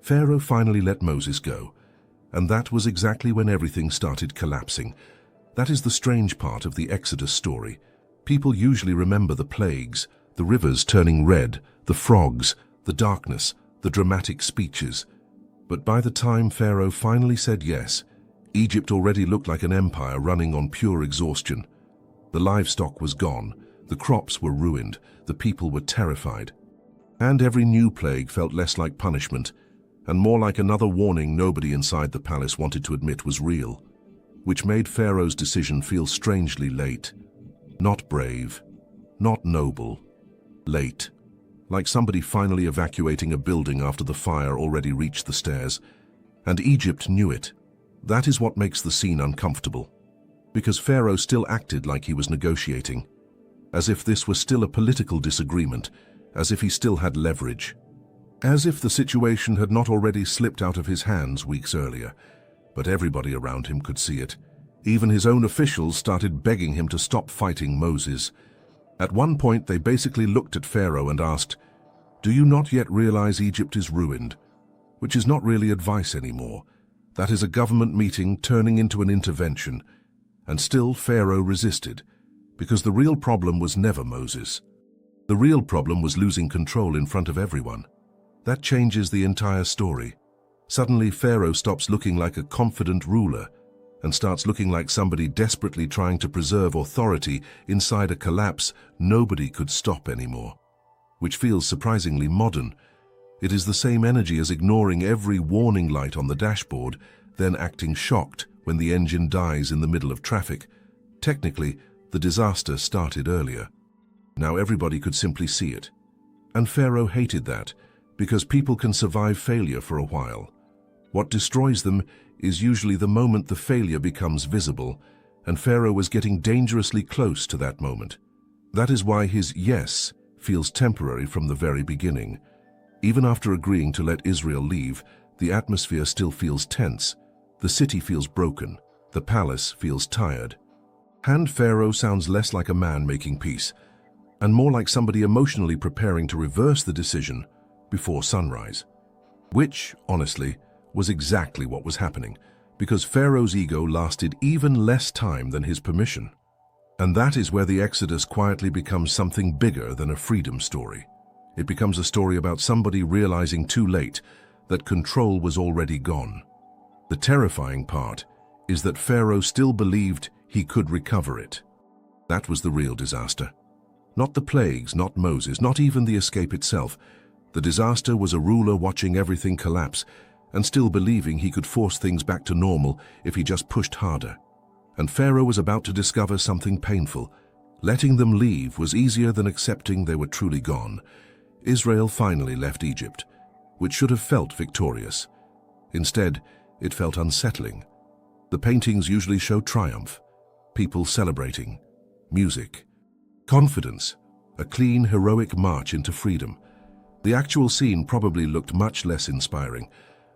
Pharaoh finally let Moses go, and that was exactly when everything started collapsing. That is the strange part of the Exodus story. People usually remember the plagues, the rivers turning red, the frogs, the darkness, the dramatic speeches. But by the time Pharaoh finally said yes, Egypt already looked like an empire running on pure exhaustion. The livestock was gone, the crops were ruined, the people were terrified. And every new plague felt less like punishment, and more like another warning nobody inside the palace wanted to admit was real, which made Pharaoh's decision feel strangely late. Not brave, not noble, late. Like somebody finally evacuating a building after the fire already reached the stairs. And Egypt knew it. That is what makes the scene uncomfortable. Because Pharaoh still acted like he was negotiating, as if this were still a political disagreement, as if he still had leverage. As if the situation had not already slipped out of his hands weeks earlier. But everybody around him could see it. Even his own officials started begging him to stop fighting Moses. At one point, they basically looked at Pharaoh and asked, "Do you not yet realize Egypt is ruined?" Which is not really advice anymore. That is a government meeting turning into an intervention. And still Pharaoh resisted, because the real problem was never Moses. The real problem was losing control in front of everyone. That changes the entire story. Suddenly Pharaoh stops looking like a confident ruler and starts looking like somebody desperately trying to preserve authority inside a collapse nobody could stop anymore. Which feels surprisingly modern. It is the same energy as ignoring every warning light on the dashboard, then acting shocked when the engine dies in the middle of traffic. Technically, the disaster started earlier. Now everybody could simply see it. And Pharaoh hated that, because people can survive failure for a while. What destroys them is usually the moment the failure becomes visible, and Pharaoh was getting dangerously close to that moment. That is why his yes feels temporary from the very beginning. Even after agreeing to let Israel leave, the atmosphere still feels tense. The city feels broken. The palace feels tired. And Pharaoh sounds less like a man making peace, and more like somebody emotionally preparing to reverse the decision before sunrise. Which, honestly, was exactly what was happening, because Pharaoh's ego lasted even less time than his permission. And that is where the Exodus quietly becomes something bigger than a freedom story. It becomes a story about somebody realizing too late that control was already gone. The terrifying part is that Pharaoh still believed he could recover it. That was the real disaster. Not the plagues, not Moses, not even the escape itself. The disaster was a ruler watching everything collapse and still believing he could force things back to normal if he just pushed harder. And Pharaoh was about to discover something painful. Letting them leave was easier than accepting they were truly gone. Israel finally left Egypt, which should have felt victorious. Instead, it felt unsettling. The paintings usually show triumph, people celebrating, music, confidence, a clean, heroic march into freedom. The actual scene probably looked much less inspiring.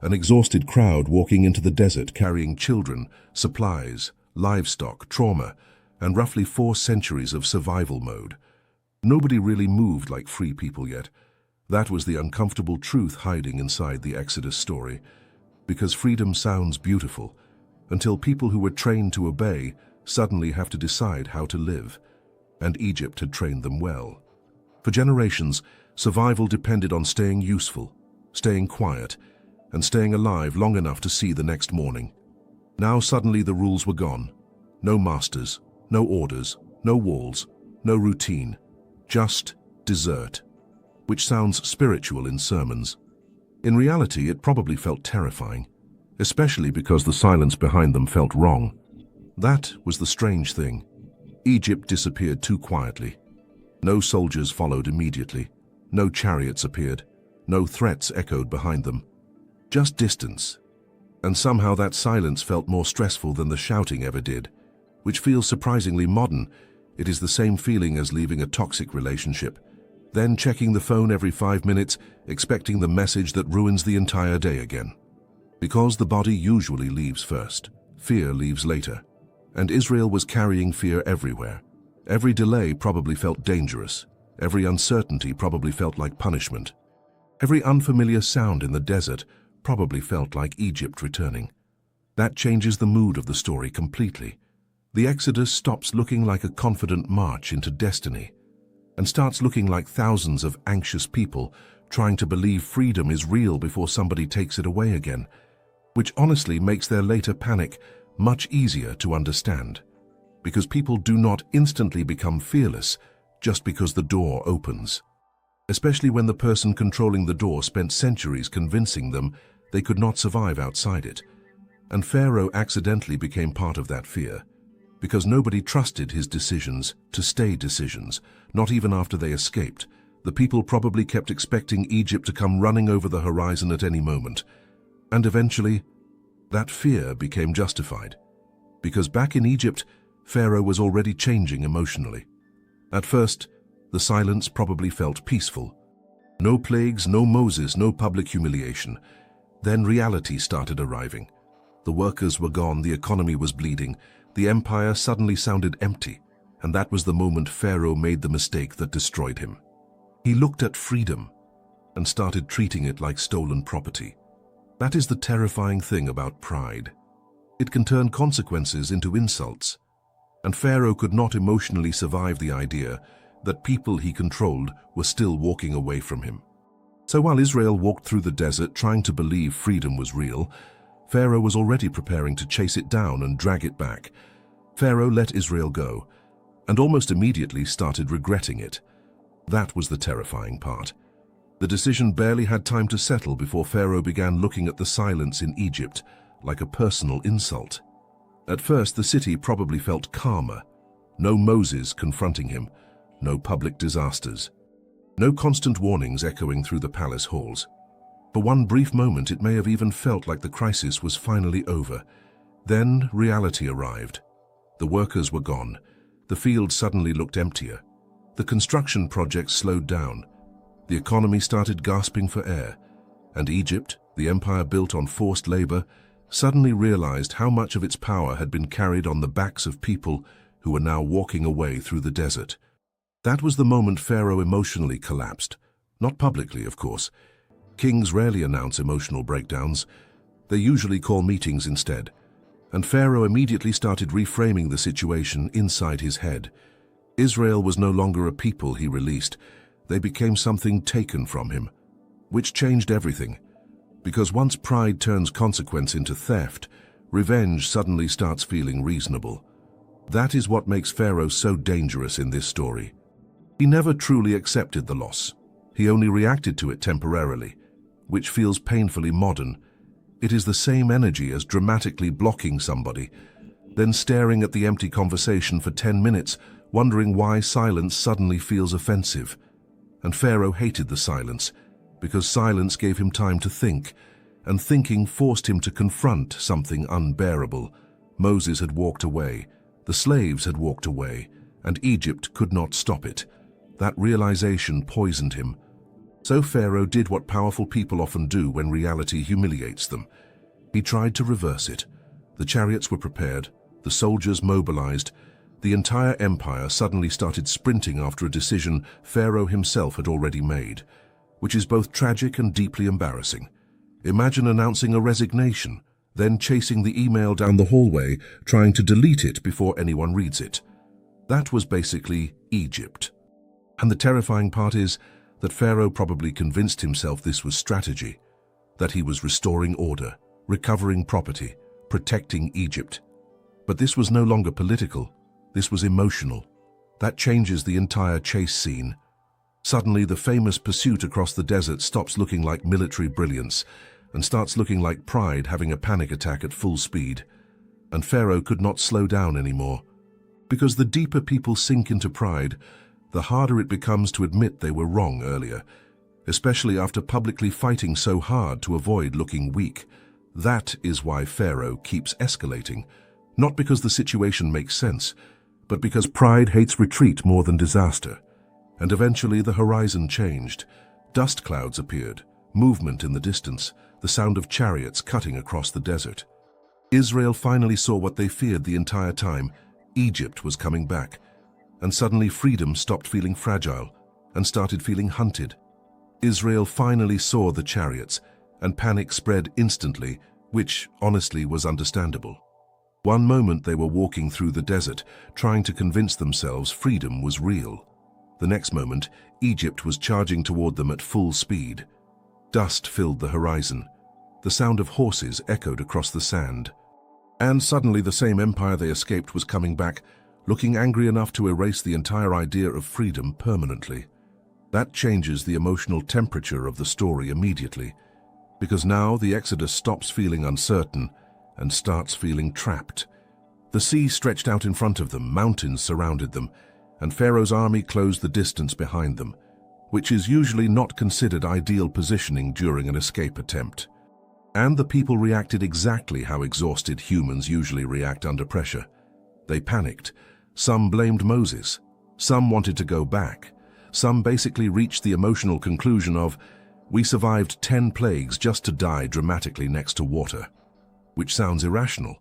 An exhausted crowd walking into the desert carrying children, supplies, livestock, trauma, and roughly 4 centuries of survival mode. Nobody really moved like free people yet. That was the uncomfortable truth hiding inside the Exodus story. Because freedom sounds beautiful, until people who were trained to obey suddenly have to decide how to live. And Egypt had trained them well. For generations, survival depended on staying useful, staying quiet, and staying alive long enough to see the next morning. Now suddenly the rules were gone. No masters, no orders, no walls, no routine, just desert, which sounds spiritual in sermons. In reality, it probably felt terrifying, especially because the silence behind them felt wrong. That was the strange thing. Egypt disappeared too quietly. No soldiers followed immediately. No chariots appeared. No threats echoed behind them. Just distance. And somehow that silence felt more stressful than the shouting ever did, which feels surprisingly modern. It is the same feeling as leaving a toxic relationship, then checking the phone every 5 minutes, expecting the message that ruins the entire day again. Because the body usually leaves first, fear leaves later. And Israel was carrying fear everywhere. Every delay probably felt dangerous. Every uncertainty probably felt like punishment. Every unfamiliar sound in the desert probably felt like Egypt returning. That changes the mood of the story completely. The Exodus stops looking like a confident march into destiny and starts looking like thousands of anxious people trying to believe freedom is real before somebody takes it away again, which honestly makes their later panic much easier to understand, because people do not instantly become fearless just because the door opens, especially when the person controlling the door spent centuries convincing them they could not survive outside it. And Pharaoh accidentally became part of that fear, because nobody trusted his decisions to stay decisions, not even after they escaped. The people probably kept expecting Egypt to come running over the horizon at any moment. And eventually, that fear became justified, because back in Egypt, Pharaoh was already changing emotionally. At first, the silence probably felt peaceful. No plagues, no Moses, no public humiliation. Then reality started arriving. The workers were gone, the economy was bleeding, the empire suddenly sounded empty, and that was the moment Pharaoh made the mistake that destroyed him. He looked at freedom and started treating it like stolen property. That is the terrifying thing about pride. It can turn consequences into insults, and Pharaoh could not emotionally survive the idea that people he controlled were still walking away from him. So while Israel walked through the desert trying to believe freedom was real, Pharaoh was already preparing to chase it down and drag it back. Pharaoh let Israel go, and almost immediately started regretting it. That was the terrifying part. The decision barely had time to settle before Pharaoh began looking at the silence in Egypt like a personal insult. At first, the city probably felt calmer. No Moses confronting him, no public disasters, no constant warnings echoing through the palace halls. For one brief moment, it may have even felt like the crisis was finally over. Then reality arrived. The workers were gone. The field suddenly looked emptier. The construction projects slowed down. The economy started gasping for air. And Egypt, the empire built on forced labor, suddenly realized how much of its power had been carried on the backs of people who were now walking away through the desert. That was the moment Pharaoh emotionally collapsed. Not publicly, of course. Kings rarely announce emotional breakdowns. They usually call meetings instead. And Pharaoh immediately started reframing the situation inside his head. Israel was no longer a people he released. They became something taken from him, which changed everything. Because once pride turns consequence into theft, revenge suddenly starts feeling reasonable. That is what makes Pharaoh so dangerous in this story. He never truly accepted the loss. He only reacted to it temporarily, which feels painfully modern. It is the same energy as dramatically blocking somebody, then staring at the empty conversation for 10 minutes, wondering why silence suddenly feels offensive. And Pharaoh hated the silence, because silence gave him time to think, and thinking forced him to confront something unbearable. Moses had walked away, the slaves had walked away, and Egypt could not stop it. That realization poisoned him. So Pharaoh did what powerful people often do when reality humiliates them. He tried to reverse it. The chariots were prepared, the soldiers mobilized. The entire empire suddenly started sprinting after a decision Pharaoh himself had already made, which is both tragic and deeply embarrassing. Imagine announcing a resignation, then chasing the email down the hallway, trying to delete it before anyone reads it. That was basically Egypt. And the terrifying part is that Pharaoh probably convinced himself this was strategy, that he was restoring order, recovering property, protecting Egypt. But this was no longer political, this was emotional. That changes the entire chase scene. Suddenly, the famous pursuit across the desert stops looking like military brilliance and starts looking like pride having a panic attack at full speed. And Pharaoh could not slow down anymore. Because the deeper people sink into pride, the harder it becomes to admit they were wrong earlier, especially after publicly fighting so hard to avoid looking weak. That is why Pharaoh keeps escalating, not because the situation makes sense, but because pride hates retreat more than disaster. And eventually the horizon changed. Dust clouds appeared, movement in the distance, the sound of chariots cutting across the desert. Israel finally saw what they feared the entire time. Egypt was coming back. And suddenly freedom stopped feeling fragile and started feeling hunted. Israel finally saw the chariots. and panic spread instantly, which, honestly, was understandable. One moment they were walking through the desert, trying to convince themselves freedom was real. The next moment, Egypt was charging toward them at full speed. Dust filled the horizon. The sound of horses echoed across the sand. And suddenly the same empire they escaped was coming back, looking angry enough to erase the entire idea of freedom permanently. That changes the emotional temperature of the story immediately, because now the Exodus stops feeling uncertain and starts feeling trapped. The sea stretched out in front of them, mountains surrounded them, and Pharaoh's army closed the distance behind them, which is usually not considered ideal positioning during an escape attempt. And the people reacted exactly how exhausted humans usually react under pressure. They panicked. Some blamed Moses. Some wanted to go back. Some basically reached the emotional conclusion of, "We survived 10 plagues just to die dramatically next to water," which sounds irrational,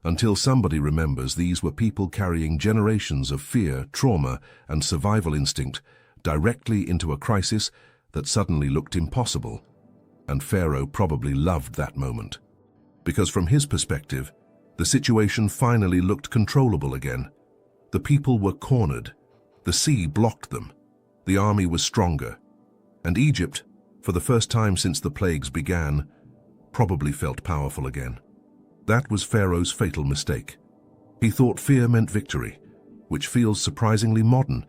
until somebody remembers these were people carrying generations of fear, trauma, and survival instinct directly into a crisis that suddenly looked impossible. And Pharaoh probably loved that moment, because from his perspective, the situation finally looked controllable again. The people were cornered. The sea blocked them. The army was stronger. And Egypt, for the first time since the plagues began, probably felt powerful again. That was Pharaoh's fatal mistake. He thought fear meant victory, which feels surprisingly modern.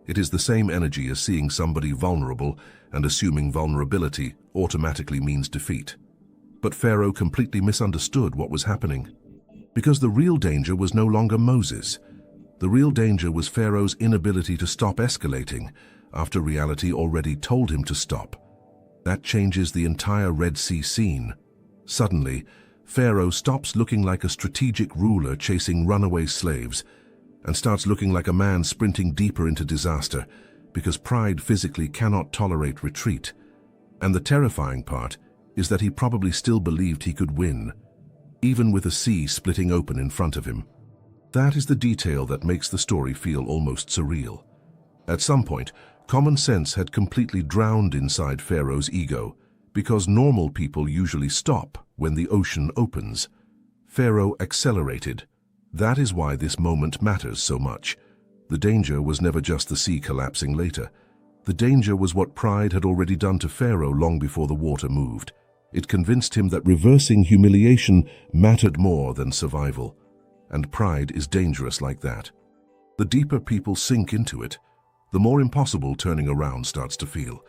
It is the same energy as seeing somebody vulnerable and assuming vulnerability automatically means defeat. But Pharaoh completely misunderstood what was happening. Because the real danger was no longer Moses. The real danger was Pharaoh's inability to stop escalating after reality already told him to stop. That changes the entire Red Sea scene. Suddenly, Pharaoh stops looking like a strategic ruler chasing runaway slaves and starts looking like a man sprinting deeper into disaster because pride physically cannot tolerate retreat. And the terrifying part is that he probably still believed he could win, even with a sea splitting open in front of him. That is the detail that makes the story feel almost surreal. At some point, common sense had completely drowned inside Pharaoh's ego, because normal people usually stop when the ocean opens. Pharaoh accelerated. That is why this moment matters so much. The danger was never just the sea collapsing later. The danger was what pride had already done to Pharaoh long before the water moved. It convinced him that reversing humiliation mattered more than survival. And pride is dangerous like that. The deeper people sink into it, the more impossible turning around starts to feel,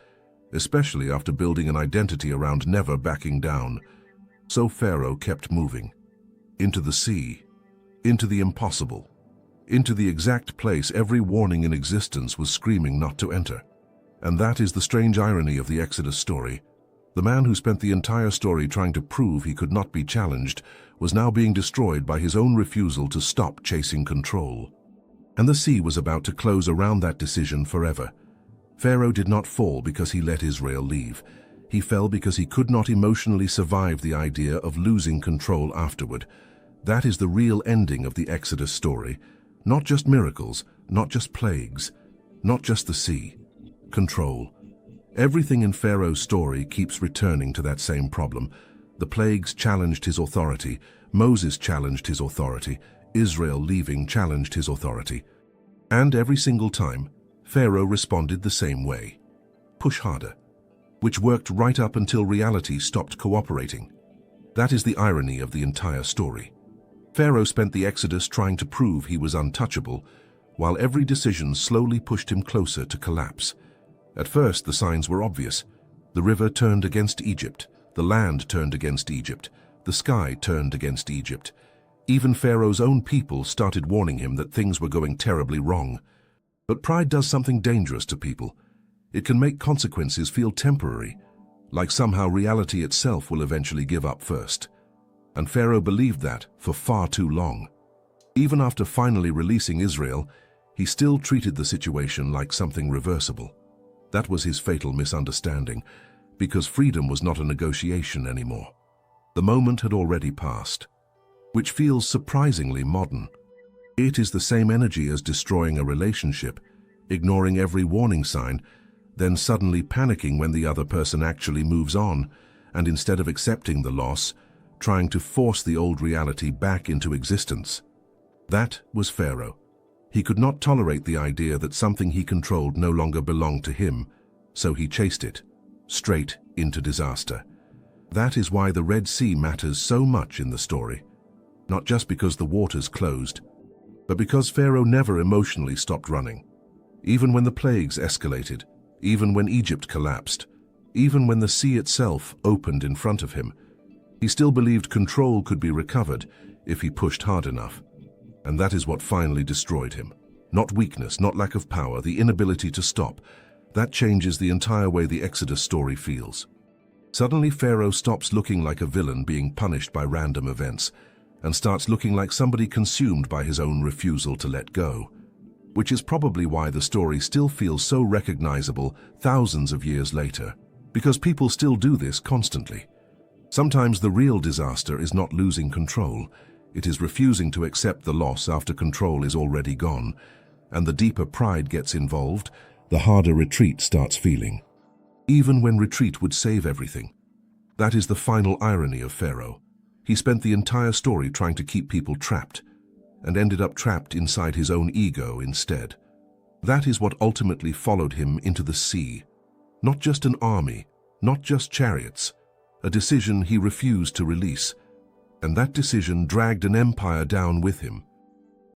especially after building an identity around never backing down. So Pharaoh kept moving. Into the sea, into the impossible, into the exact place every warning in existence was screaming not to enter. And that is the strange irony of the Exodus story. The man who spent the entire story trying to prove he could not be challenged was now being destroyed by his own refusal to stop chasing control. And the sea was about to close around that decision forever. Pharaoh did not fall because he let Israel leave. He fell because he could not emotionally survive the idea of losing control afterward. That is the real ending of the Exodus story. Not just miracles, not just plagues, not just the sea. Control. Everything in Pharaoh's story keeps returning to that same problem. The plagues challenged his authority. Moses challenged his authority. Israel leaving challenged his authority. And every single time, Pharaoh responded the same way. Push harder. Which worked right up until reality stopped cooperating. That is the irony of the entire story. Pharaoh spent the Exodus trying to prove he was untouchable, while every decision slowly pushed him closer to collapse. At first, the signs were obvious. The river turned against Egypt. The land turned against Egypt. The sky turned against Egypt. Even Pharaoh's own people started warning him that things were going terribly wrong. But pride does something dangerous to people. It can make consequences feel temporary, like somehow reality itself will eventually give up first. And Pharaoh believed that for far too long. Even after finally releasing Israel, he still treated the situation like something reversible. That was his fatal misunderstanding, because freedom was not a negotiation anymore. The moment had already passed, which feels surprisingly modern. It is the same energy as destroying a relationship, ignoring every warning sign, then suddenly panicking when the other person actually moves on, and instead of accepting the loss, trying to force the old reality back into existence. That was Pharaoh. He could not tolerate the idea that something he controlled no longer belonged to him, so he chased it, straight into disaster. That is why the Red Sea matters so much in the story. Not just because the waters closed, but because Pharaoh never emotionally stopped running. Even when the plagues escalated, even when Egypt collapsed, even when the sea itself opened in front of him, he still believed control could be recovered if he pushed hard enough. And that is what finally destroyed him. Not weakness, not lack of power, the inability to stop. That changes the entire way the Exodus story feels. Suddenly Pharaoh stops looking like a villain being punished by random events, and starts looking like somebody consumed by his own refusal to let go. Which is probably why the story still feels so recognizable thousands of years later, because people still do this constantly. Sometimes the real disaster is not losing control, it is refusing to accept the loss after control is already gone, and the deeper pride gets involved, the harder retreat starts feeling. Even when retreat would save everything. That is the final irony of Pharaoh. He spent the entire story trying to keep people trapped, and ended up trapped inside his own ego instead. That is what ultimately followed him into the sea. Not just an army, not just chariots, a decision he refused to release, and that decision dragged an empire down with him.